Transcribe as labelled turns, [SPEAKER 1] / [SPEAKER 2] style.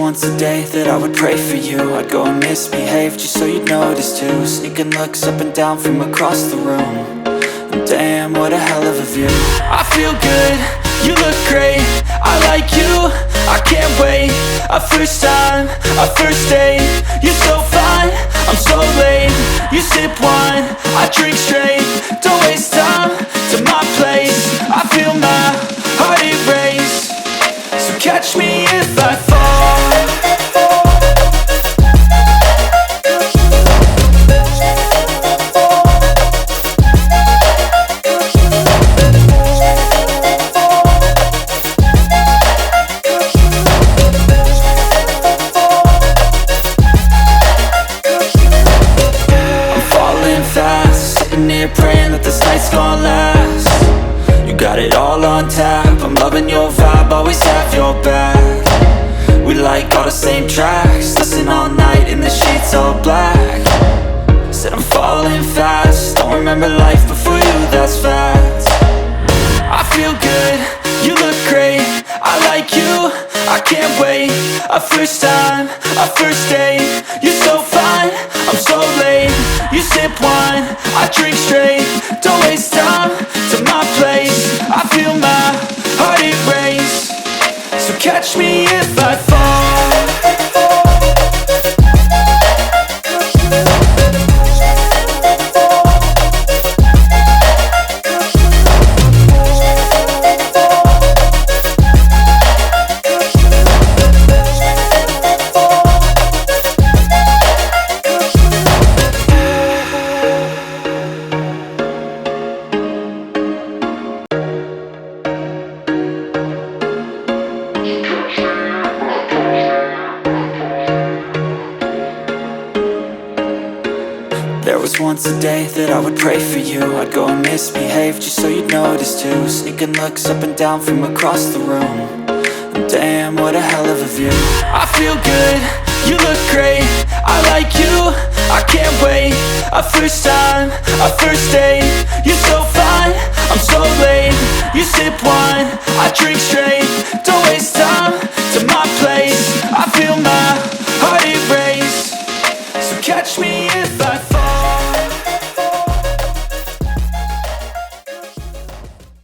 [SPEAKER 1] once a day that I would pray for you. I'd go and misbehave just so you'd notice too. Sneaking looks up and down from across the room. And damn, what a hell of a view. I feel good, you look great, I like you, I can't wait. A first time, a first date, you're so fine, I'm so late. You sip wine, I drink straight. Don't waste time to my place. I feel my heart erase. So catch me if I fall. Praying that this night's gonna last. You got it all on tap, I'm loving your vibe, always have your back. We like all the same tracks, listen all night in the sheets all black. Said I'm falling fast, don't remember life before you, that's fact. I feel good, you look great, I like you, I can't wait. A first time, a first date, you're so fine, I'm so late. You sip wine, I drink straight. Don't waste time to my place. I feel my heart erase. So catch me if I fall. There was once a day that I would pray for you. I'd go and misbehave just so you'd notice too. Sneaking looks up and down from across the room. And damn, what a hell of a view. I feel good, you look great, I like you, I can't wait. A first time, a first date, you're so fine, I'm so late. You sip wine, I drink straight.